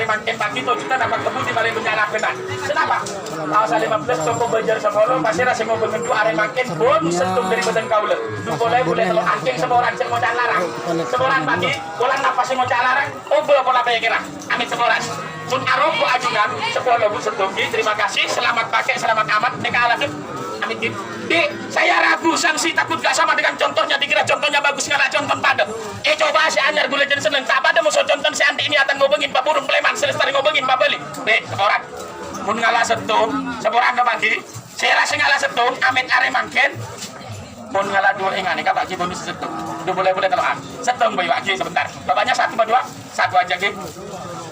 hari makin pagi tuh kita dapat kebun di balik bencana benar. Kenapa? Pasal 15 toko bajar sepuluh pasti rasa mau bentuk hari makin pun sentuh dari badan kau le. Boleh telur anjing seboran cek mau larang. Seboran pagi, bolan apa sih mau larang? Oh boleh pola bayar kira. Amit seboran. Pun arok bu ajunan sepuluh bu sentuh. Terima kasih. Selamat pakai, selamat amat. Neka alat Amit di saya ragu sanksi takut gak sama dengan contohnya dikira contohnya bagus nggak contoh pada coba si anyar gula jadi seneng tak pada musuh contoh si andi ini akan ngobengin pak burung pleman selesai ngobengin pak beli orang mun ngalah setung seborang ke pagi saya rasa ngalah setung amit are mangken mun ngalah dua ingat nih kak bonus setung udah boleh teloan setung bayi wajib sebentar bapaknya satu aja gitu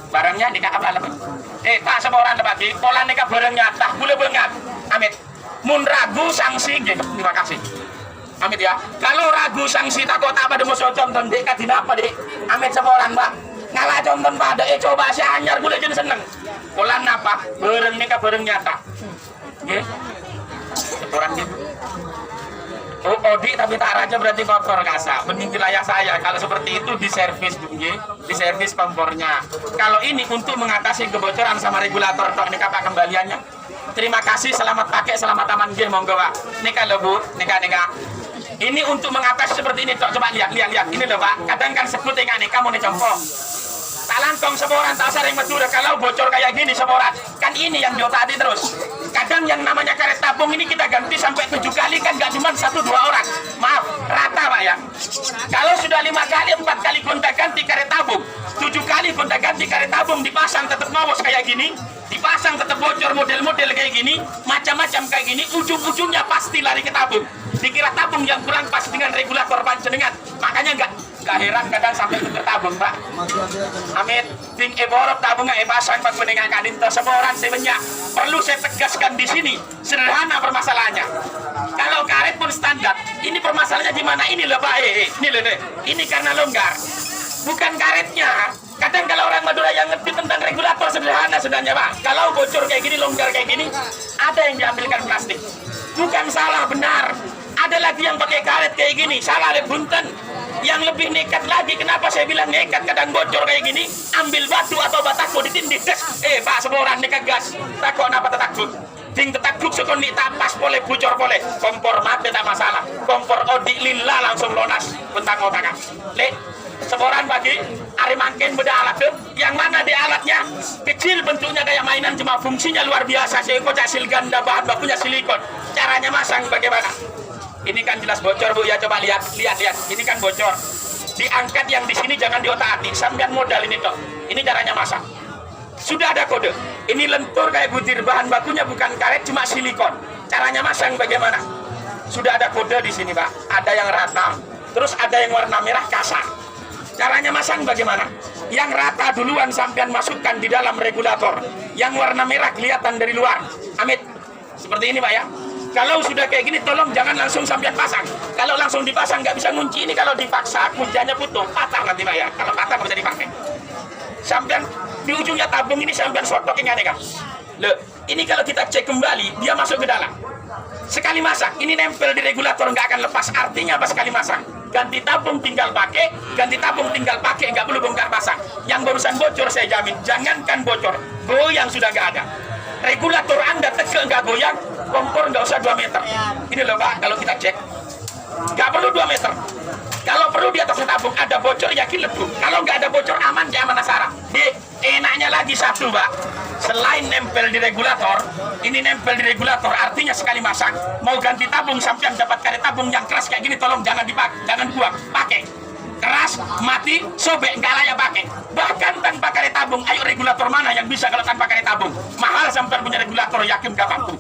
barangnya nikah apa lebih tak seborang ke pagi pola nikah barangnya tak boleh banget amit mun ragu sanksi gitu. Terima kasih. Amit ya. Kalau ragu sanksi takut apa demo contoh dek kadina apa dek? Amit seporan Pak. Ngalah contoh pada coba si anyar gue jadi seneng. Polan apa? Bareng nikah bareng nyata. Nggih. Seporan gitu. Oh, Odi tapi tak raja berarti kotor kasa. Mending wilayah saya. Kalau seperti itu diservis nggih. Diservis kompornya. Kalau ini untuk mengatasi kebocoran sama regulator tok nikah apa kembaliannya. Terima kasih, selamat pakai, selamat aman game monggo Pak. Nika loh Bu, nika. Ini untuk mengatasi seperti ini, coba lihat. Ini loh Pak. Kadang kan sebut dengan nika mau dicompong. Tak langkong seboran, tak sering Madura. Kalau bocor kayak gini seboran, kan ini yang diotati terus. Kadang yang namanya karet tabung ini kita ganti sampai 7 kali kan nggak cuma 1-2 orang. Maaf, rata Pak ya. Kalau sudah 5 kali, 4 kali gonta ganti karet tabung, 7 kali gonta ganti karet tabung dipasang tetap ngawos kayak gini. Dipasang tetap bocor model-model kayak gini, macam-macam kayak gini, ujung-ujungnya pasti lari ke tabung. Dikira tabung yang kurang pas dengan regulator panjenengan, makanya nggak heran kadang sampai ke tabung Pak. Amit, ting eborop tabung nggak pasang pas mendengarkan itu seboran sebenarnya. Perlu saya tegaskan di sini, sederhana permasalahannya. Kalau karet pun standar, ini permasalahannya di mana ini loh Pak? Ini loh deh, ini karena longgar, bukan karetnya. Kadang kalau orang Madura yang ngerti tentang regulator sederhana sebenarnya Pak. Kalau bocor kayak gini, longgar kayak gini, ada yang diambilkan plastik. Bukan salah, benar. Ada lagi yang pakai karet kayak gini, salah bunten. Yang lebih nekat lagi, kenapa saya bilang nekat kadang bocor kayak gini, ambil batu atau batako ditindih des. Pak seboran nekat gas, takut apa takut. Ting tetakuk sekon tapas boleh bocor boleh. Kompor mati tak masalah. Kompor odik lila langsung lunas. Bentang otaknya. Seboran pagi, hari makin beda alat tuh. Yang mana di alatnya kecil bentuknya kayak mainan cuma fungsinya luar biasa. Kocak silganda bahan bakunya silikon. Caranya masang bagaimana? Ini kan jelas bocor Bu ya, coba lihat. Ini kan bocor. Diangkat yang di sini jangan diotak-atik. Sampean modal ini toh. Ini caranya masang. Sudah ada kode. Ini lentur kayak butir, bahan bakunya bukan karet cuma silikon. Caranya masang bagaimana? Sudah ada kode di sini Pak. Ada yang rata, terus ada yang warna merah kasar. Caranya masang bagaimana? Yang rata duluan sampean masukkan di dalam regulator. Yang warna merah kelihatan dari luar. Amit. Seperti ini Pak ya. Kalau sudah kayak gini tolong jangan langsung sampean pasang. Kalau langsung dipasang nggak bisa ngunci. Ini kalau dipaksa kuncinya putus, patah nanti Pak ya. Kalau patah nggak bisa dipakai. Sampean di ujungnya tabung ini sampean sotokin aneh kan. Loh, ini kalau kita cek kembali dia masuk ke dalam. Sekali masang, ini nempel di regulator nggak akan lepas. Artinya apa sekali masang? Ganti tabung tinggal pakai, nggak perlu bongkar pasang. Yang barusan bocor saya jamin, jangankan bocor, goyang sudah nggak ada. Regulator Anda tegak nggak goyang, kompor nggak usah 2 meter. Ini loh Pak, kalau kita cek, nggak perlu 2 meter. Kalau perlu di atas tabung ada bocor, yakin lebu. Kalau nggak ada bocor aman, jangan Nasara. Enaknya lagi satu Pak, selain nempel di regulator, ini nempel di regulator artinya sekali masang, mau ganti tabung sampai dapat karet tabung yang keras kayak gini, tolong jangan dipakai, jangan buang, pakai. Keras, mati, sobek, nggak layak pakai. Bahkan tanpa karet tabung, ayo regulator mana yang bisa kalau tanpa karet tabung? Mahal sampai punya regulator, yakin nggak mampu.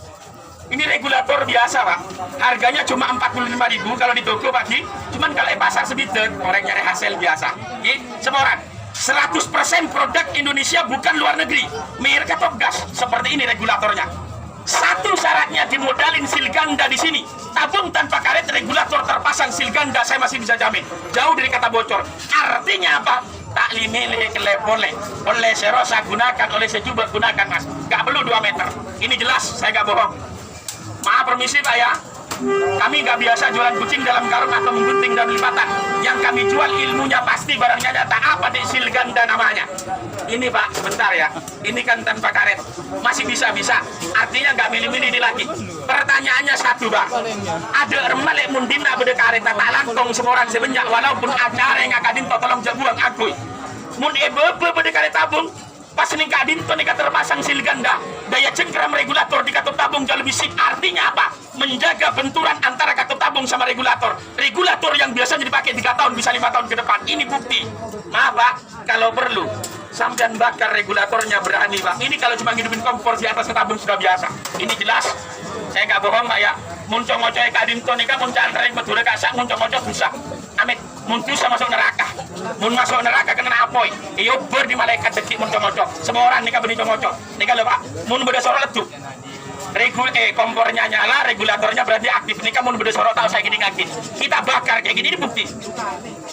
Ini regulator biasa Pak, harganya cuma 45.000 kalau di toko pagi. Cuman kalau pasar sebidet, orang nyari hasil biasa. Semoran 100% produk Indonesia bukan luar negeri. Mereka top gas, seperti ini regulatornya. Satu syaratnya dimodalin silganda di sini. Tabung tanpa karet, regulator terpasang silganda, saya masih bisa jamin. Jauh dari kata bocor. Artinya apa? Tak limele kelepole. Oleh serosa gunakan, oleh sejubat gunakan Mas. Gak perlu 2 meter. Ini jelas, saya gak bohong. Maaf permisi Pak ya. Kami nggak biasa jualan kucing dalam karung atau menggunting dan lipatan. Yang kami jual ilmunya pasti, barangnya nyata. Apa di silganda namanya? Ini Pak, sebentar ya. Ini kan tanpa karet. Masih bisa-bisa. Artinya nggak milih-milih ini lagi. Pertanyaannya satu Pak. Ada remalek mundina beda karet tak langkong semoran sebenyak walaupun acara yang akadin tolong buang akui. Mun ebebe beda karet tabung. Pas nikah dinto nikah terpasang silganda, daya cengkram regulator di katup tabung jauh lebih sip. Artinya apa? Menjaga benturan antara katup tabung sama regulator. Regulator yang biasanya dipakai 3 tahun bisa 5 tahun ke depan. Ini bukti. Maaf Pak, kalau perlu sampean bakar regulatornya, berani Pak. Ini kalau cuma ngidupin kompor di atas tabung sudah biasa. Ini jelas. Saya nggak bohong Pak ya. Muncul ngocoy kadinto nikah muncul antara yang betul kasak muncul ngocok susah. Amit muncul sama masuk neraka. Mun masuk neraka kena apoi. Iyo ber di malaikat dekik muncul ngocok. Semua orang nikah benih ngocok. Nikah lho Pak. Mun beda sorot letup. Kompornya nyala, regulatornya berarti aktif. Nikah mun beda sorot tahu saya gini ngakin. Kita bakar kayak gini, ini bukti.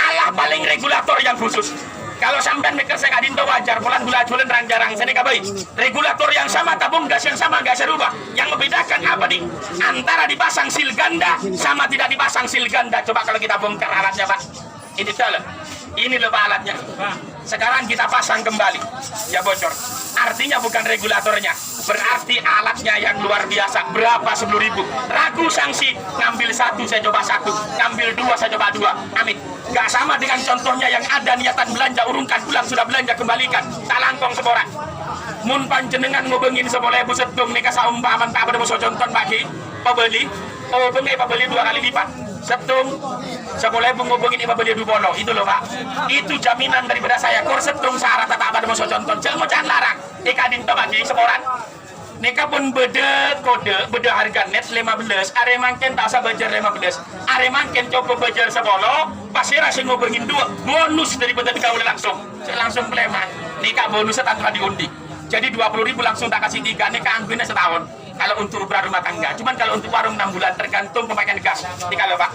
Allah paling regulator yang khusus. Kalau sampean mikir saya kadinto wajar, bulan jualan jarang saya nikah baik. Regulator yang sama, tabung gas yang sama, gas serubah. Yang membedakan apa nih? Antara dipasang silganda sama tidak dipasang silganda. Coba kalau kita bongkar alatnya Pak. Ini dalam. Ini loh Pak alatnya. Sekarang kita pasang kembali. Ya bocor. Artinya bukan regulatornya. Berarti alatnya yang luar biasa. Berapa 10.000? Ragu sanksi. Ngambil 1 saya coba 1. Ngambil 2 saya coba 2. Amin. Gak sama dengan contohnya yang ada niatan belanja, urungkan pulang sudah belanja kembalikan. Tak langkong seborang. Mun panjenengan ngobengin 10.000 setung nikah saumpaman tak pada musuh contoh bagi pembeli. Oh bengi pembeli 2 kali lipat. Setung 10.000 ngobengin pembeli 2 bono. Itu loh Pak. Itu jaminan daripada saya. Kor setung syarat tak pada musuh contoh. Jangan larang. Ikadin to bagi seborang. Neka pun beda kode, beda harga net 15, are mangken tak usah bajar 15, are mangken coba bajar 10, pasti rasa ngobengin 2, bonus daripada dikawal langsung, saya langsung pleman, neka bonusnya tanpa diundi, jadi 20.000 langsung tak kasih 3, neka anggunya setahun, kalau untuk ukuran rumah tangga, cuman kalau untuk warung 6 bulan tergantung pemakaian gas, neka lho Pak.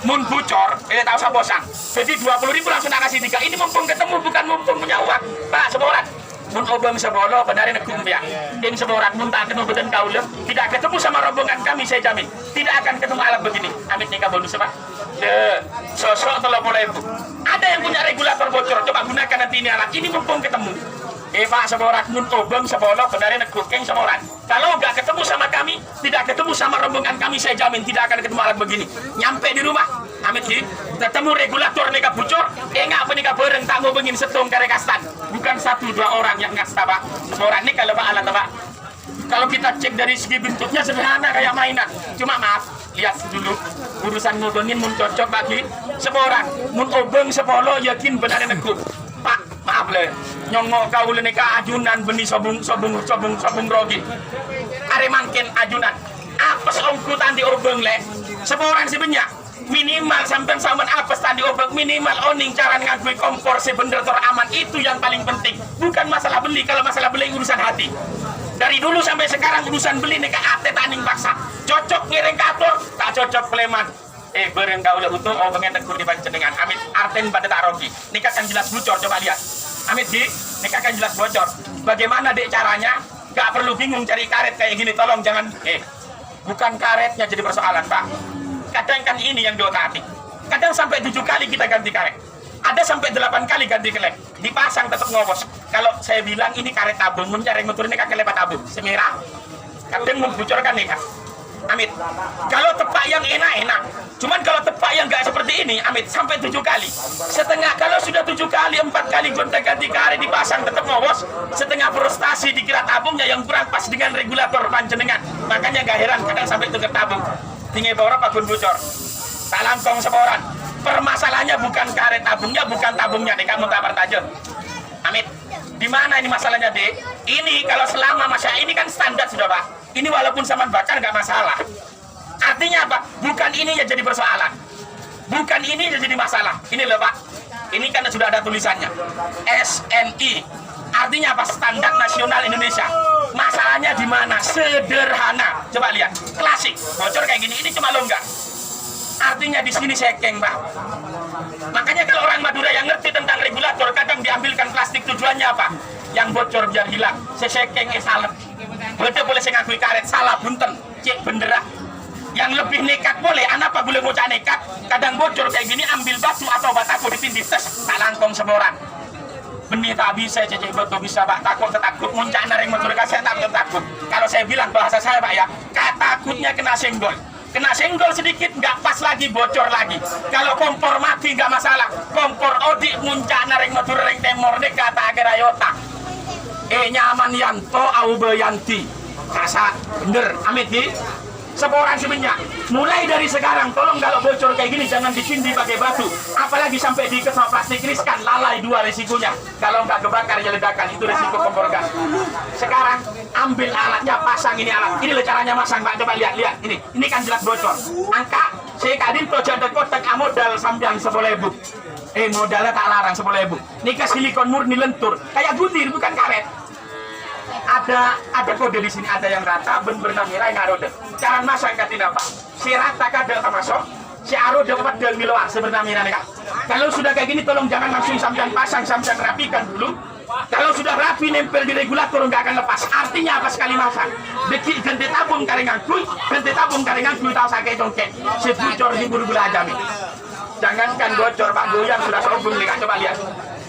Mun bocor, tak usah bosan, jadi 20.000 langsung tak kasih 3, ini mumpung ketemu bukan mumpung punya uang, Pak seborang. Mun obam sebolo benarin nekum ya. Ding seborang mun tak ketemu beden kaulem, tidak ketemu sama rombongan kami saya jamin. Tidak akan ketemu alat begini. Amit nikah bonus Pak. Sosok 30.000. Ada yang punya regulator bocor, coba gunakan nanti ini alat. Ini mumpung ketemu. Pak seborang mun obam sebolo benarin nekum keng seborang. Kalau nggak ketemu sama kami, tidak ketemu sama rombongan kami saya jamin tidak akan ketemu alat begini. Nyampe di rumah. Amit ketemu regulator nikah bocor, enggak apa nikah bareng tak mau bengin setung kare kastan. Bukan 1-2 orang yang ngasta Pak. Orang ini kalau Pak alat Pak. Kalau kita cek dari segi bentuknya sederhana kayak mainan. Cuma maaf, lihat dulu urusan ngobengin mun cocok bagi seorang. Mun obeng 10 yakin benar nekum. Pak, maaf le. Nyongok kau nikah ajunan benih sobung rogi. Are mangken ajunan. Apa seongkutan di obeng le? Seorang si banyak. Minimal sampai saman apa tadi obeng minimal oning cara ngakui kompor sebenarnya aman itu yang paling penting, bukan masalah beli. Kalau masalah beli urusan hati dari dulu sampai sekarang urusan beli nih ate taning paksa cocok ngiring kator tak cocok pleman bareng kau udah utuh obengnya tegur di panjenengan amit arten pada tarogi nikah kan jelas bocor. Coba lihat amit di nikah kan jelas bocor. Bagaimana dek caranya? Gak perlu bingung cari karet kayak gini, tolong jangan bukan karetnya jadi persoalan Pak. Kadang kan ini yang diotak-atik. Kadang sampai 7 kali kita ganti karet. Ada sampai 8 kali ganti kelek. Dipasang tetap ngobos. Kalau saya bilang ini karet tabung, mencari motor ini kakek lepat tabung. Semerah. Kadang membocorkan nih Kak. Amit. Kalau tepak yang enak-enak. Cuman kalau tepak yang nggak seperti ini, Amit, sampai 7 kali. Setengah, kalau sudah 7 kali, 4 kali gonta-ganti karet dipasang tetap ngobos. Setengah frustasi dikira tabungnya yang kurang pas dengan regulator panjenengan. Makanya nggak heran kadang sampai tukar tabung. Tinggi bawah pakun bocor, tak langkong seporan. Permasalahannya bukan karet tabungnya, bukan tabungnya. Dek kamu kabar aja, Amit. Di mana ini masalahnya dek? Ini kalau selama masa ini kan standar sudah Pak. Ini walaupun sama bakar nggak masalah. Artinya apa? Bukan ini yang jadi persoalan. Bukan ini yang jadi masalah. Ini loh Pak. Ini kan sudah ada tulisannya. SNI. Artinya apa? Standar Nasional Indonesia. Masalahnya di mana? Sederhana. Coba lihat. Klasik. Bocor kayak gini. Ini cuma longgar. Artinya di sini sekeng, Pak. Makanya kalau orang Madura yang ngerti tentang regulator, kadang diambilkan plastik tujuannya apa? Yang bocor biar hilang. Sesekeng salah. Betul boleh saya ngakui karet salah bunten. Cek bendera. Yang lebih nekat boleh, anak apa boleh bocah nekat. Kadang bocor kayak gini, ambil batu atau bataku ditindih tes, tak langkong semboran. Benih tak bisa, cecek betul bisa pak. Takut ketakut, muncak naring motor kasih tak takut. Kalau saya bilang bahasa saya pak ya, takutnya kena senggol. Kena senggol sedikit, nggak pas lagi, bocor lagi. Kalau kompor mati nggak masalah. Kompor odik muncak naring motor ring temor dek kata agar ayota. Nyaman yanto au beyanti. Kasa bener, amit di. Seboran seminyak. Mulai dari sekarang, tolong kalau bocor kayak gini jangan ditindih pakai batu. Apalagi sampai diikat sama plastik riskan, lalai dua resikonya. Kalau nggak kebakar ya ledakan, itu resiko kompor gas. Sekarang ambil alatnya, pasang ini alat. Ini loh caranya masang pak, coba lihat. Ini kan jelas bocor. Angka, saya kadin tojan kotak modal sampean 10.000. Modalnya tak larang 10.000. Nikah silikon murni lentur, kayak gundir bukan karet. Ada kode di sini, ada yang rata, benar merah yang arode. Cara masang katina pak, si rata kadang termasuk, si arode padel miloan sebenarnya merah. Kalau sudah kayak gini, tolong jangan langsung sampean pasang, sampean rapikan dulu. Kalau sudah rapi nempel di regulator nggak akan lepas. Artinya apa sekali masang? Dekik ganti tabung karingan kuy, tahu sakit congkek. Si bocor di buru aja nih. Jangankan bocor pak, goyang sudah sobung nih, coba lihat.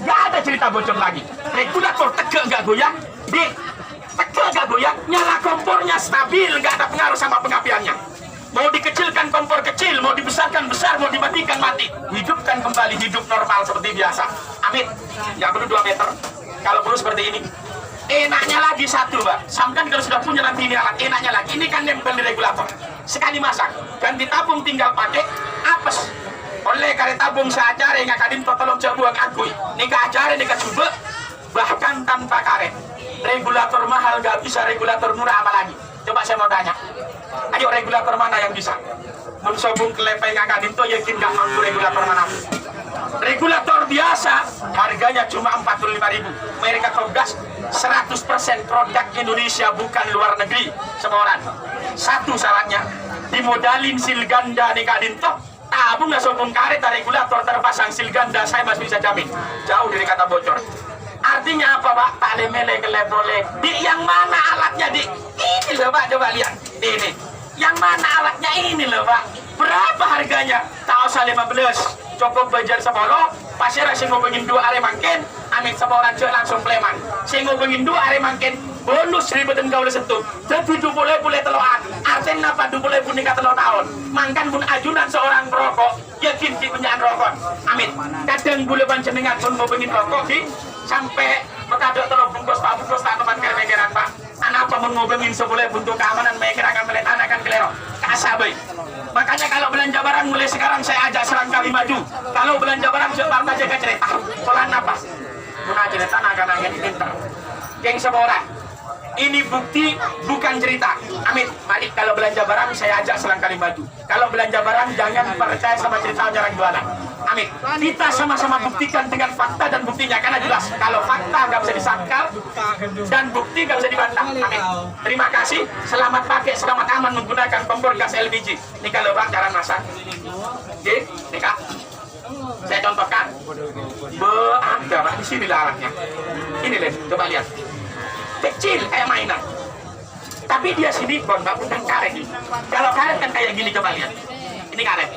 Nggak ada cerita bocor lagi. Regulator tegak nggak goyang, tegak nggak goyang, nyala kompornya stabil, nggak ada pengaruh sama pengapiannya. Mau dikecilkan kompor kecil, mau dibesarkan besar, mau dimatikan mati. Hidupkan kembali, hidup normal seperti biasa. Amin. Nggak perlu 2 meter. Kalau perlu seperti ini. Enaknya lagi satu, Mbak. Sampai kalau sudah punya nanti ini alat, enaknya lagi. Ini kan nempel di regulator. Sekali masak, ganti tabung tinggal pakai apes. Oleh karena tabung seajar yang kadin tolong buang akui. Nika ajar, nika coba, bahkan tanpa karet. Regulator mahal nggak bisa, regulator murah apa lagi? Coba saya mau tanya. Ayo regulator mana yang bisa? Mensobung kelepeng kadin to yakin nggak mampu regulator mana? Regulator biasa harganya cuma 45.000. Mereka Togas 100% produk Indonesia, bukan luar negeri. Semua orang. Satu syaratnya dimodalin silganda nih kadin to. Tabung nggak sombong karet, regulator terpasang silganda, saya masih bisa jamin jauh dari kata bocor. Artinya apa pak? Tak lemele kelebole. Di yang mana alatnya di? Ini loh pak, coba lihat. Ini. Yang mana alatnya ini loh pak? Berapa harganya? Tak usah 15. Cukup bajar sepolo. Pasir saya ngobengin 2 hari makin. Amin seporan cek langsung pleman. Saya ngobengin 2 hari makin. Bonus ribetan kau sentuh. Jadi boleh teloan. Artinya apa? Boleh nikah 3 tahun. Mangkan pun ajunan seorang perokok. Yakin di penyaan rokok. Amin. Kadang boleh panjenengan pun ngobengin rokok di sampai berkadok telur bungkus pak teman keregeran pak. Anak apa mengobengin seboleh untuk keamanan mereka akan melihat anak akan kelero. Kasabai. Makanya kalau belanja barang mulai sekarang saya ajak serang kali maju. Kalau belanja barang sebar aja ke cerita. Pelan apa? Guna cerita naga-naga ini pinter. Geng seborang. Ini bukti bukan cerita. Amin. Mari kalau belanja barang saya ajak serang kali maju. Kalau belanja barang jangan percaya sama cerita orang jualan. Amin. Kita sama-sama buktikan dengan fakta dan buktinya, karena jelas kalau fakta nggak bisa disangkal dan bukti nggak bisa dibantah. Amin. Terima kasih. Selamat pakai, selamat aman menggunakan kompor gas LPG. Ini kalau bang cara masak. Oke, nih kak. Saya contohkan. Ada pak di sini alatnya. Ini lihat, coba lihat. Kecil kayak mainan. Tapi dia silikon, bukan karet. Kalau karet kan kayak gini, coba lihat. Ini karet.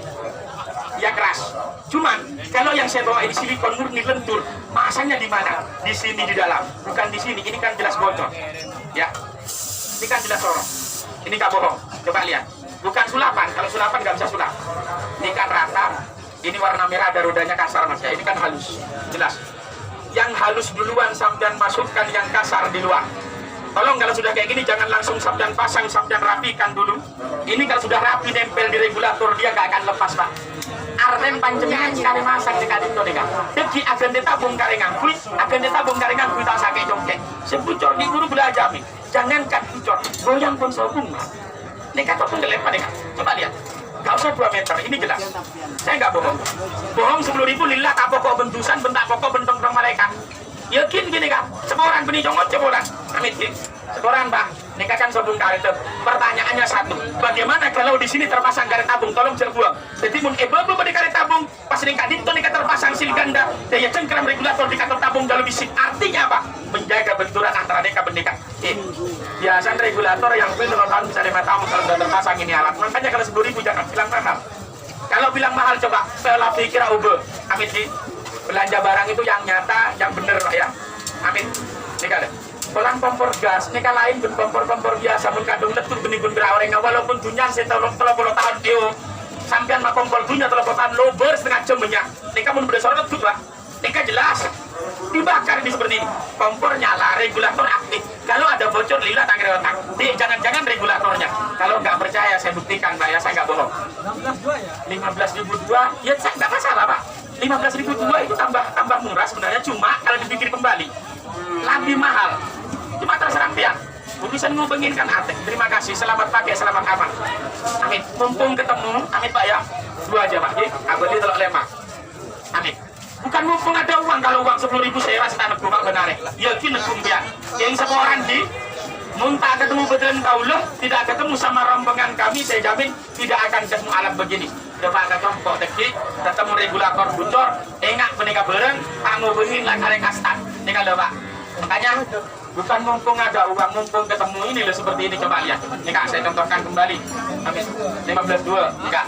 Ya keras. Cuman kalau yang saya bawa ini silikon murni lentur, masanya di mana? Di sini di dalam, bukan di sini. Ini kan jelas bocor. Ya. Ini kan jelas sorong. Ini nggak bohong. Coba lihat. Bukan sulapan. Kalau sulapan nggak bisa sulap. Ini kan rata. Ini warna merah, ada rodanya kasar mas ya. Ini kan halus. Jelas. Yang halus duluan sampean masukkan yang kasar di luar. Tolong kalau sudah kayak gini jangan langsung sampean pasang, sampean rapikan dulu. Ini kalau sudah rapi nempel di regulator dia gak akan lepas pak. Arten panjenengan sekali masang dekat itu deka. Deki agen ditabung karengan kuy, tak sakit jongkek. Sebucor di guru belajar nih. Jangankan bucor, goyang pun sobung mas. Neka topung dilepas deka. Coba lihat. Gak usah 2 meter, ini jelas. Saya nggak bohong. Bohong 10.000 lillah, tak pokok bentusan, bentak pokok bentong malaikat. Yakin gini kak, seboran benih jongot seboran. Amit sih, seboran pak. Nikah kan sobung karet. Pertanyaannya satu, bagaimana kalau di sini terpasang karet tabung? Tolong cerbuang. Jadi mun ebe di karet tabung, pas nikah dito nikah terpasang silganda, daya cengkram regulator di kantor tabung dalam bisik. Artinya apa? Menjaga benturan antara nikah bernikah. Biasa regulator yang pil 2 tahun bisa 5 tahun kalau sudah terpasang ini alat. Makanya kalau 10.000 jangan bilang mahal. Kalau bilang mahal coba setelah pikir ube. Amin sih. Belanja barang itu yang nyata, yang bener Pak ya. Amin. Ini kan. Pelang kompor gas, ini kan lain pun kompor biasa pun kadung letup benih pun berawalnya walaupun dunia saya tolong tahun dia sampean mah kompor dunia tahun lober setengah jam banyak. Ini kamu berdasar letup Pak. Ini kan jelas dibakar ini seperti ini. Kompor nyala, regulator aktif. Kalau ada bocor lila tak kira otak. Jangan-jangan regulatornya. Kalau nggak percaya saya buktikan Pak ya, saya nggak bohong. 15.002 ya nggak masalah Pak. 15.002 itu tambah murah sebenarnya, cuma kalau dipikir kembali lebih mahal. Cuma terserah pihak. Urusan ngubengin kan atek. Terima kasih, selamat pakai, selamat aman. Amin. Mumpung ketemu, amin Pak ya. 2 aja Pak. Abadi telok lemak. Amin. Bukan mumpung ada uang, kalau uang 10.000 saya rasa tanah Pak benar. Ya kini kumpian. Yang seorang di muntah ketemu betulan kaulah, tidak ketemu sama rombongan kami, saya jamin tidak akan ketemu alat begini. Dapat ada contoh teki, ketemu regulator bocor, enggak menikah bareng, kamu begini lah karek kastan. Ini kalau Pak. Makanya bukan mumpung ada uang, mumpung ketemu ini loh seperti ini, coba lihat. Ini Kak, saya contohkan kembali. Amin. 15.2, enggak.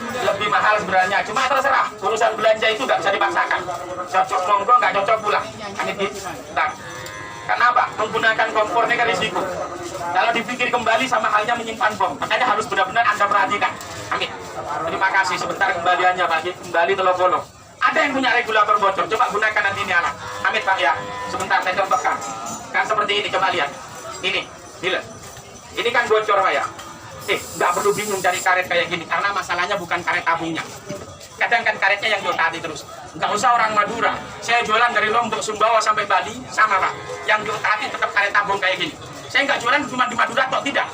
Lebih mahal sebenarnya, cuma terserah. Urusan belanja itu nggak bisa dipaksakan. Cocok monggo, nggak cocok pula. Amin. Nah, kenapa? Menggunakan kompor ini kan risiko. Kalau dipikir kembali sama halnya menyimpan bom, makanya harus benar-benar Anda perhatikan. Amin. Terima kasih, sebentar kembaliannya Pak. Kembali telepon. Ada yang punya regulator bocor, coba gunakan nanti ini alat. Amin Pak ya. Sebentar saya contohkan. Kan seperti ini, coba lihat. Ini, gila. Ini kan bocor Pak ya. Nggak perlu bingung cari karet kayak gini, karena masalahnya bukan karet tabungnya. Kadang kan karetnya yang diotati terus. Nggak usah orang Madura. Saya jualan dari Lombok, Sumbawa sampai Bali, sama Pak. Yang diotati tetap karet tabung kayak gini. Saya nggak jualan cuma di Madura kok, tidak.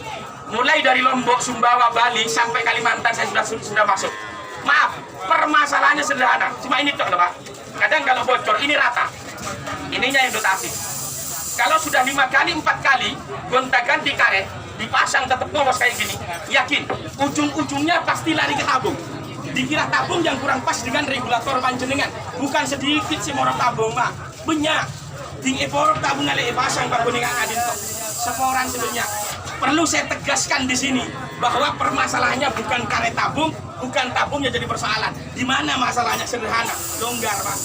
Mulai dari Lombok, Sumbawa, Bali, sampai Kalimantan saya sudah masuk. Maaf, permasalahannya sederhana. Cuma ini toh Pak. Kadang kalau bocor, ini rata. Ininya yang diotati. Kalau sudah 5 kali, 4 kali, gonta-ganti karet, dipasang tetap polos kayak gini, yakin ujung-ujungnya pasti lari ke tabung. Dikira tabung yang kurang pas dengan regulator panjenengan, bukan sedikit sih morok tabung Pak, banyak di eporok tabung nale pasang Pak kuning adin kok seporan sebenarnya. Perlu saya tegaskan di sini bahwa permasalahannya bukan karet tabung, bukan tabungnya jadi persoalan. Di mana masalahnya? Sederhana, longgar Pak.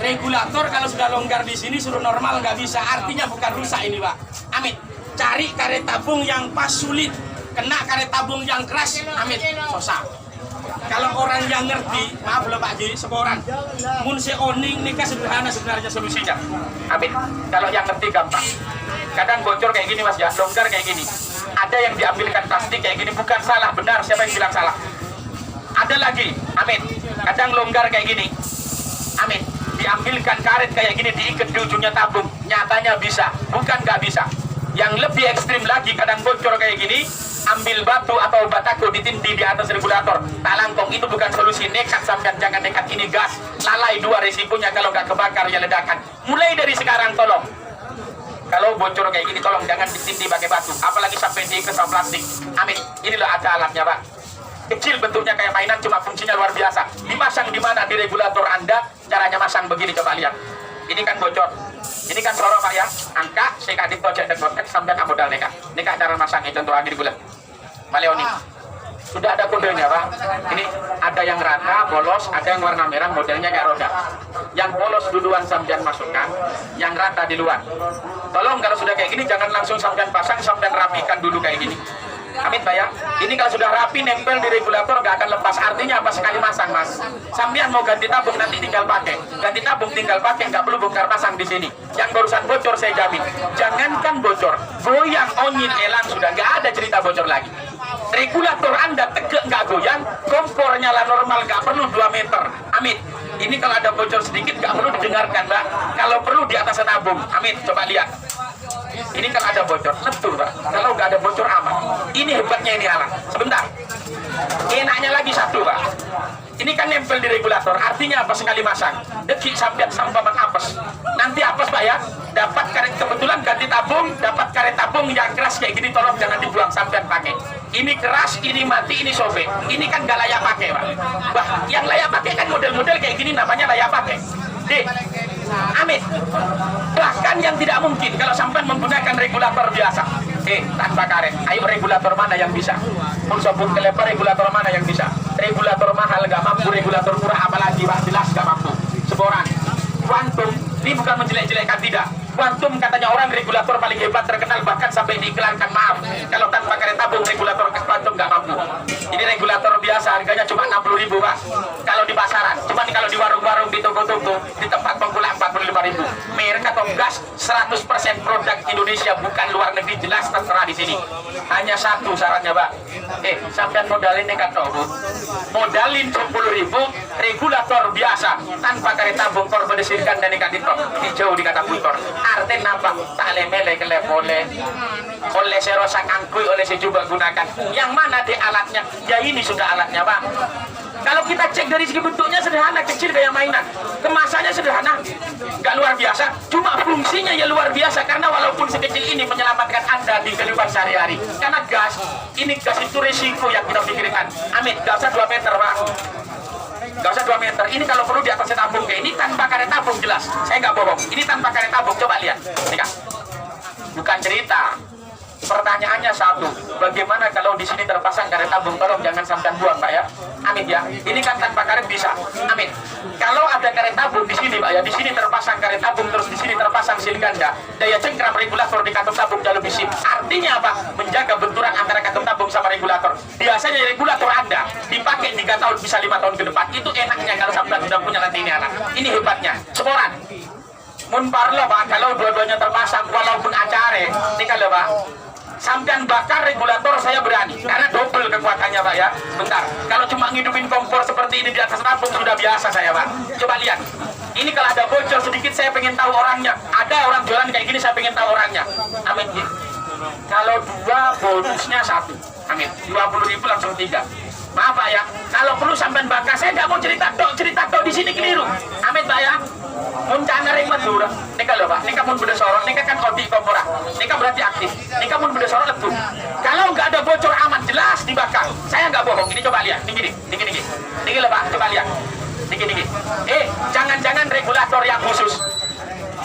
Regulator kalau sudah longgar di sini suruh normal nggak bisa, artinya bukan rusak ini Pak. Amin. Cari karet tabung yang pas sulit, kena karet tabung yang keras, amin, susah. Kalau orang yang ngerti, maaf loh Pak Ji, seorang munse oning nikah sederhana sebenarnya solusinya, amin. Kalau yang ngerti gampang. Kadang bocor kayak gini Mas ya, longgar kayak gini. Ada yang diambilkan plastik kayak gini, bukan salah, benar, siapa yang bilang salah? Ada lagi, amin. Kadang longgar kayak gini, amin. Diambilkan karet kayak gini, diikat di ujungnya tabung, nyatanya bisa, bukan nggak bisa. Yang lebih ekstrim lagi, kadang bocor kayak gini, ambil batu atau batako ditindih di atas regulator, talangkong, itu bukan solusi. Nekat sampean, jangan nekat, ini gas, lalai 2 risikonya kalau nggak kebakar ya ledakan. Mulai dari sekarang tolong, kalau bocor kayak gini tolong jangan ditindih pakai batu, apalagi sampai diikat sama plastik. Amin. Inilah ada alatnya Pak. Kecil bentuknya kayak mainan, cuma fungsinya luar biasa. Dimasang di mana? Di regulator Anda. Caranya masang begini, coba lihat. Ini kan bocor. Ini kan sorot Pak ya, angka, saya kasih project dan kontak sampai ke modal nikah. Nikah cara masangnya contoh lagi di bulan. Maleoni. Sudah ada kodenya Pak. Ini ada yang rata, polos, ada yang warna merah, modelnya kayak roda. Yang polos duluan sampean masukkan, yang rata di luar. Tolong kalau sudah kayak gini jangan langsung sampean pasang, sampean rapikan dulu kayak gini. Amin Pak ya. Ini kalau sudah rapi nempel di regulator gak akan lepas. Artinya apa? Sekali masang Mas. Sampean mau ganti tabung nanti tinggal pakai. Ganti tabung tinggal pakai, nggak perlu bongkar pasang di sini. Yang barusan bocor saya jamin. Jangankan bocor, goyang, onyin, elang sudah nggak ada cerita bocor lagi. Regulator Anda tegak nggak goyang, kompor nyala normal nggak perlu 2 meter. Amin. Ini kalau ada bocor sedikit nggak perlu didengarkan Mbak. Kalau perlu di atas tabung. Amin. Coba lihat. Ini kalau ada bocor, betul Pak. Kalau nggak ada bocor aman. Ini hebatnya ini alat. Sebentar. Enaknya lagi satu Pak. Ini kan nempel di regulator. Artinya apa sekali masang? Dekik sampai apes. Nanti apes Pak ya. Dapat karet kebetulan ganti tabung, dapat karet tabung yang keras kayak gini tolong jangan dibuang sampean pakai. Ini keras, ini mati, ini sobek. Ini kan nggak layak pakai Pak. Bah, yang layak pakai kan model-model kayak gini namanya layak pakai. Dek, Amit. Bahkan yang tidak mungkin kalau sampai menggunakan regulator biasa. Tanpa karet. Ayo regulator mana yang bisa? Pun sobung kelebar regulator mana yang bisa? Regulator mahal gak mampu, regulator murah apalagi Pak, jelas gak mampu. Seboran. Quantum, ini bukan menjelek-jelekkan, tidak. Quantum katanya orang regulator paling hebat, terkenal, bahkan sampai diiklankan. Maaf, kalau tanpa karet tabung regulator Quantum nggak mampu. Ini regulator biasa harganya cuma 60.000 Pak kalau di pasaran. Cuman kalau di warung-warung, di toko-toko, di tempat penggulang 45.000. Merek atau gas 100% produk Indonesia, bukan luar negeri, jelas tertera di sini. Hanya satu syaratnya Pak. Sampai modalin nekat Bu. Modalin 10.000 regulator biasa tanpa karet tabung, korbedesirkan dan nekat itu hijau dikata putor. Artinya nampak tak lemele kelepole oleh serosak angkui oleh sejuba gunakan. Yang mana di alatnya? Ya ini sudah alatnya Pak. Kalau kita cek dari segi bentuknya sederhana, kecil kayak mainan. Kemasannya sederhana, nggak luar biasa. Cuma fungsinya ya luar biasa, karena walaupun sekecil ini menyelamatkan Anda di kehidupan sehari-hari. Karena gas itu risiko yang kita pikirkan. Amit, nggak usah 2 meter Pak. Gak usah 2 meter. Ini kalau perlu di atasnya tabung kayak ini tanpa karet tabung, jelas. Saya nggak bohong. Ini tanpa karet tabung. Coba lihat. Nih Kak. Bukan cerita. Pertanyaannya satu. Bagaimana kalau di sini terpasang karet tabung? Tolong jangan sampai buang Pak ya. Amin ya. Ini kan tanpa karet bisa. Amin. Kalau ada karet tabung di sini Pak ya, di sini terpasang karet tabung, terus di sini terpasang sil ganda. Daya cengkram regulator di katup tabung jauh lebih sip. Artinya apa? Menjaga benturan antara katup tabung sama regulator. Biasanya regulator Anda dipakai 3 tahun bisa 5 tahun ke depan. Itu enaknya kalau sampai sudah punya nanti ini anak. Ini hebatnya. Sporan. Mun parlo Pak, kalau dua-duanya terpasang walaupun acare, ini kalau Pak. Sampai bakar regulator saya berani, karena double kekuatannya Pak ya. Bentar, kalau cuma ngidupin kompor seperti ini di atas tabung sudah biasa saya Pak. Coba lihat, ini kalau ada bocor sedikit saya pengen tahu orangnya. Ada orang jualan kayak gini saya pengen tahu orangnya. Amin. Kalau 2 bonusnya 1. Amin. 20.000 langsung 3. Maaf Pak ya, kalau perlu sampai bakar, saya nggak mau cerita tok di sini keliru. Amin Pak ya. Muncana ring Madura. Nika lho Pak, nika pun beda sorot, nika kan odi kompora. Nika berarti aktif. Nika pun beda sorot letup. Kalau nggak ada bocor aman, jelas dibakar. Saya nggak bohong. Ini coba lihat, niki. Niki lho Pak, coba lihat. Niki. Jangan-jangan regulator yang khusus.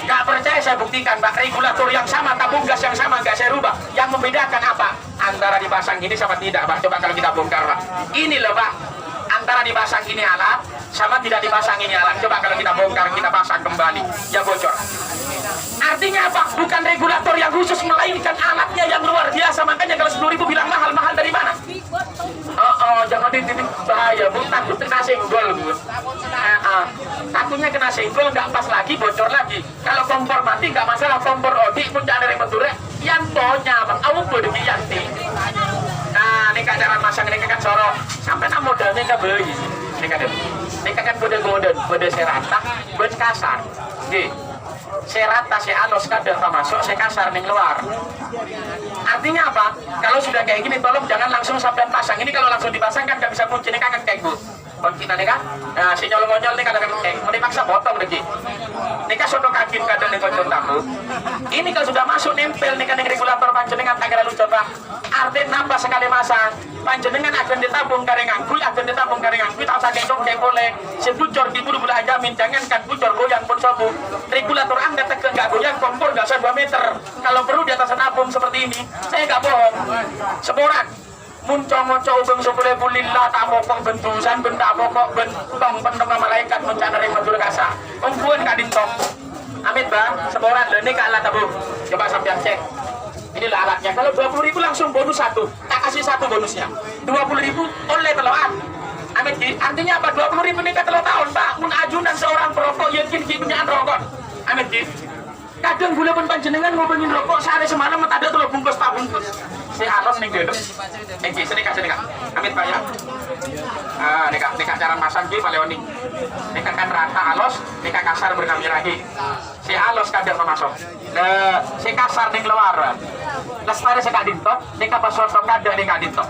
Nggak percaya saya buktikan Pak, regulator yang sama, tabung gas yang sama, nggak saya rubah. Yang membedakan apa? Antara dipasang ini sama tidak Pak. Coba kalau kita bongkar Pak. Ini loh Pak, antara dipasang ini alat sama tidak dipasang ini alat. Coba kalau kita bongkar, kita pasang kembali, ya bocor. Artinya apa? Bukan regulator yang khusus, melainkan alatnya yang luar biasa. Makanya kalau 10.000 bilang mahal dari mana? Jangan dititip, bahaya Bu, takut kena senggol Bu. Takutnya kena senggol, nggak pas lagi, bocor lagi. Kalau kompor mati nggak masalah, kompor odi pun jangan dari Madura. Yantonya Bang, awuk boleh diyanti. Nah, ini keadaan masang ini kan sorok sampai nak modalnya nggak beli. Ini kan kode serata, buat kasar. Serata anos kadang masuk, saya kasar nih luar. Artinya apa? Kalau sudah kayak gini, tolong jangan langsung sampai pasang. Ini kalau langsung dipasang kan nggak bisa kunci, ini kan kayak Bu. Kita nih kan, nah si nyolong-nyol nih kadang-kadang mau paksa potong lagi. Ini kan soto kaki kadang nih kocok tamu. Ini kalau sudah masuk nempel nih kan yang regulator panjenengan tak lalu coba. Artinya nambah sekali masang. Panjenengan akan ditabung karengan kui, tak sakit dong kayak boleh. Sebucor di bulu bulan jamin, jangankan bucor goyang pun sobu. Regulator Anda tekan nggak goyang, kompor nggak usah 2 meter. Kalau perlu di atas tabung seperti ini, saya nggak bohong. Seboran. Muncong-muncong ubeng sepuluh bulillah tak mokok bentusan benda mokok bentong pendong malaikat mencana ring Madura kasa kumpuan kadintong. Amit Bang, seboran ini ke alat tabung. Coba sampai cek. Inilah alatnya. Kalau 20.000 langsung bonus 1. Tak kasih 1 bonusnya. 20.000 oleh teloan. Amit, artinya apa? 20.000 ini ke telur tahun Pak. Mun ajunan seorang perokok yakin punya rokok. Amit, kadang gula pun panjenengan ngobengin rokok sehari semalam ada telur bungkus tak bungkus. Si halus nih gitu. Sini Kak. Amit Pak ya. Nika cara masang ki paleoni. Nika kan rata halus, nika kasar bernami lagi. Si halus kadang masuk. Si kasar ning luar. Lestari saya dinto, nika pasoto kadang nika dinto.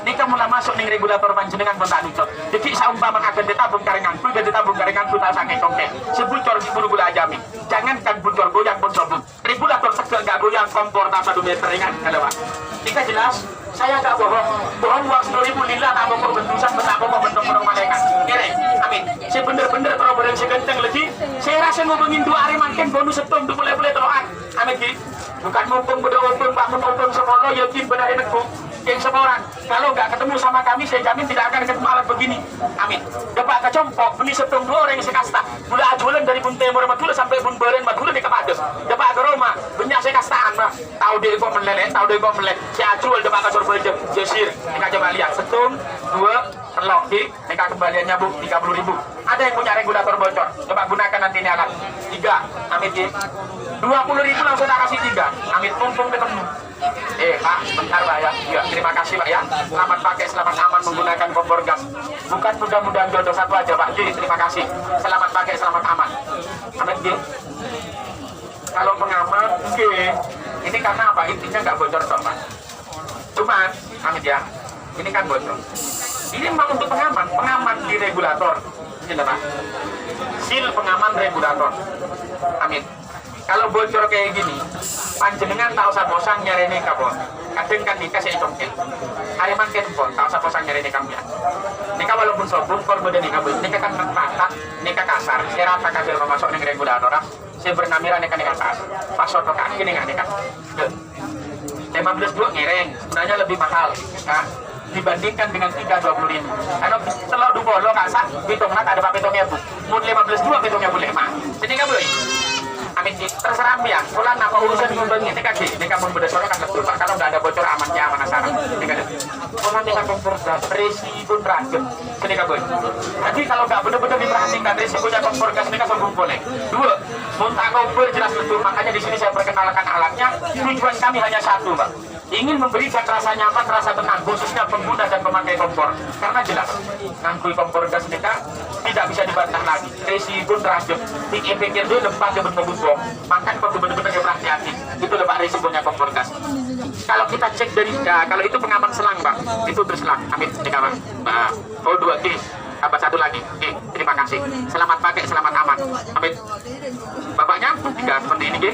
Nika mulai masuk ning regulator panjenengan pun tak dinto. Jadi saumpama akan ditabung karenganku, dan ditabung karenganku tak sange congke. Sebucor di buru gula ajami. Jangankan bucor goyang pun sobun. Regulator segel nggak goyang, kompor tak 1 meter ringan kalau Pak. Nika jelas, saya nggak bohong uang 10.000 lila tak mau bentusan tak mau bentuk malaikat keren amin saya bener-bener kalau bareng segenteng lagi saya rasa ngomongin 2 hari makin bonus setom tuh boleh-boleh teroan amin ki bukan mumpung udah open pak menopeng semolo yakin benar enakku yang semua orang kalau nggak ketemu sama kami saya jamin tidak akan ketemu alat begini amin dapat kecompok beli setom 2 orang yang sekasta mulai ajulan dari pun timur madula sampai pun beren madula di kepades dapat ke Roma banyak saya kastaan mah tahu dia kok meleleh tahu dia kok meleleh saya ajual dapat kasur berjem jesir mereka coba lihat setom 2 telok di mereka kembaliannya bu 30.000 ada yang punya regulator bocor coba gunakan nanti ini alat 3 amin di 20.000 langsung tak kasih 3 amin mumpung ketemu Pak bentar pak ya terima kasih pak ya selamat pakai selamat aman menggunakan kompor gas bukan mudah-mudahan jodoh satu aja pak jadi terima kasih selamat pakai selamat aman amin di kalau pengaman ini karena apa intinya nggak bocor toh pak cuman amin ya ini kan bocor ini memang untuk pengaman di regulator ini pak sil pengaman regulator amin kalau bocor kayak gini panjenengan tak usah bosan nyari ini kabon kadang kan nikah saya congkel hari makin pun tak usah bosan nyari ini kamu ya nikah walaupun sobung kalau beda nikah nikah kan rata nikah kasar saya rata kabel masuk nih regulator saya bernamira nikah kasar pasok ke kaki nikah 15 ngereng sebenarnya lebih mahal nah dibandingkan dengan 3 20.000 karena telur dua lo kasar hitungnya tak ada apa hitungnya bu mau 15 hitungnya boleh mah jadi nggak boleh amin terserah ya pulang apa urusan ngundang ini kan ini kamu berdasar kan lebih pak kalau nggak ada bocor amannya aman asara ini kan pulang dengan kompor gas resiko ragam ini kan boleh jadi kalau nggak benar-benar diperhatikan resikonya kompor gas ini kan sombong boleh 2 muntah kompor jelas betul makanya di sini saya perkenalkan alatnya tujuan kami hanya satu pak ingin memberikan rasa nyaman, rasa tenang khususnya pengguna dan pemakai kompor karena jelas ngangkui kompor gas ini kan tidak bisa dibantah lagi resiko ragam dipikir dulu lepas ke bentuk bom makan kok benar-benar hati-hati itu lepas resikonya kompor gas kalau kita cek dari kalau itu pengaman selang pak itu berselang amin dikawan nah, oh 2 tambah 1 lagi terima kasih selamat pakai selamat aman amin bapaknya 3 seperti ini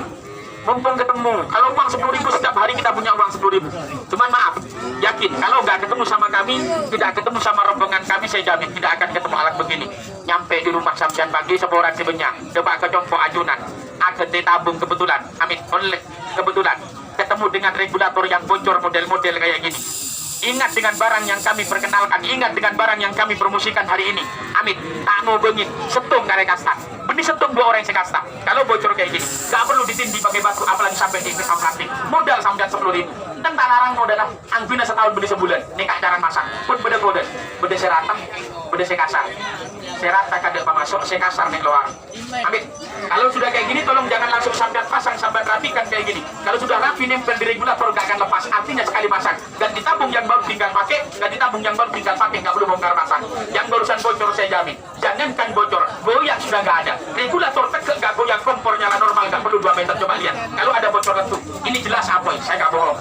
mumpung ketemu kalau uang 10.000 setiap hari kita punya uang 10.000 cuman maaf yakin kalau nggak ketemu sama kami tidak ketemu sama rombongan kami saya jamin tidak akan ketemu alat begini nyampe di rumah sampean pagi seporan sebenyak coba ke compok ajunan ada tabung kebetulan amin oleh kebetulan ketemu dengan regulator yang bocor model-model kayak gini ingat dengan barang yang kami perkenalkan ingat dengan barang yang kami promosikan hari ini amin tak mau bengit setung karek kasta benih setung 2 orang yang sekasta kalau bocor kayak gini gak perlu ditindih pakai batu apalagi sampai di plastik modal sampai 10.000 dan tak larang modal angguna setahun beli sebulan ini cara masak pun beda-beda beda seratan beda sekasar serata kadang masuk sekasar nih keluar amin kalau sudah kayak gini tolong jangan langsung sampai pasang sampai rapikan kayak gini kalau sudah rapi nempel di regulator gak akan lepas artinya sekali pasang dan ditabung yang baru tinggal pakai dan ditabung yang baru tinggal pakai nggak perlu bongkar pasang yang barusan bocor saya jamin jangankan bocor goyang sudah nggak ada regulator tegak nggak goyang kompor nyala normal nggak perlu 2 meter coba lihat kalau ada bocor letup ini jelas apa saya nggak bohong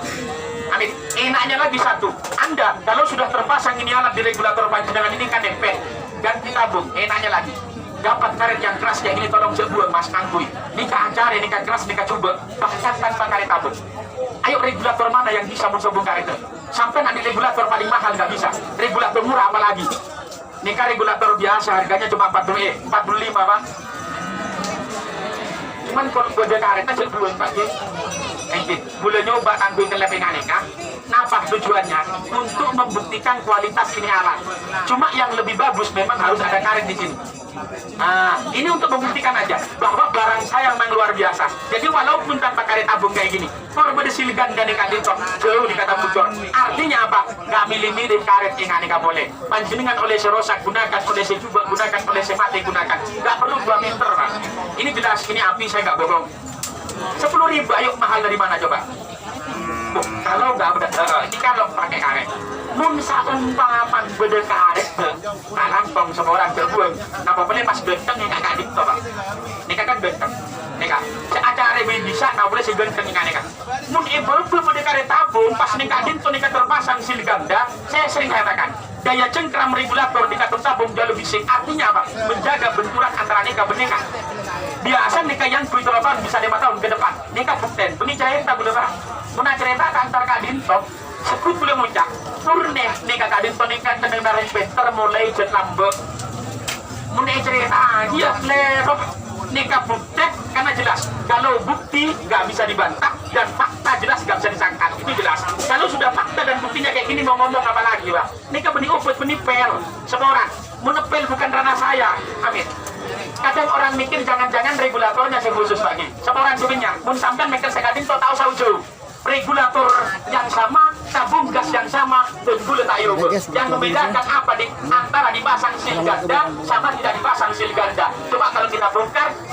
amin enaknya lagi satu anda kalau sudah terpasang ini alat di regulator panjenengan ini kan nempel ganti tabung enaknya lagi dapat karet yang keras kayak gini tolong sebuah mas angkui nikah acara nikah keras nikah coba bahkan tanpa karet tabung ayo regulator mana yang bisa mensobong karet itu sampai nanti regulator paling mahal nggak bisa regulator murah apalagi nikah regulator biasa harganya cuma 45 pak cuman kalau gue karetnya sebuah pagi boleh nyoba angkui telepengan nikah apa tujuannya untuk membuktikan kualitas ini alat cuma yang lebih bagus memang harus ada karet di sini nah ini untuk membuktikan aja bahwa barang saya memang luar biasa jadi walaupun tanpa karet tabung kayak gini korban silgan dan ikan dincok jauh dikata bocor artinya apa nggak milih-milih karet yang aneka boleh panjenengan oleh serosak gunakan oleh sejuba gunakan oleh semati gunakan nggak perlu 2 meter pak ini jelas ini api saya nggak bohong 10.000 ayo mahal dari mana coba kalau nggak ini kalau pakai karet mun saumpaman beda karet langsung semua orang terbuang apa boleh pas genteng yang kakak dikto pak ini kan genteng ini kan acara bisa nggak boleh si genteng ini kan mun ibu beda karet tabung pas nikah dito nikah terpasang silganda saya sering katakan daya cengkram regulator di katung tabung jauh lebih sing artinya apa menjaga benturan antara nikah bernikah biasa nikah yang 7 tahun bisa 5 tahun ke depan nikah bukten ini cerita boleh pak pernah cerita antar kak dinto 10 aku boleh muncak turne neka kadin penikan tenang dari Peter mulai jet lambek mulai cerita dia lerok neka bukti karena jelas kalau bukti nggak bisa dibantah dan fakta jelas nggak bisa disangkal itu jelas. Kalau sudah fakta dan buktinya kayak gini mau ngomong apa lagi lah? Neka benih obat benih pel semua orang menepel bukan ranah saya. Amin. Kadang orang mikir jangan-jangan regulatornya sih khusus lagi. Semua orang sebenarnya mun sampai mikir sekadin total saujo regulator yang sama, tabung gas yang sama, dan gula tayo. Yang membedakan apa di antara dipasang sil ganda sama tidak dipasang sil ganda. Coba kalau kita bongkar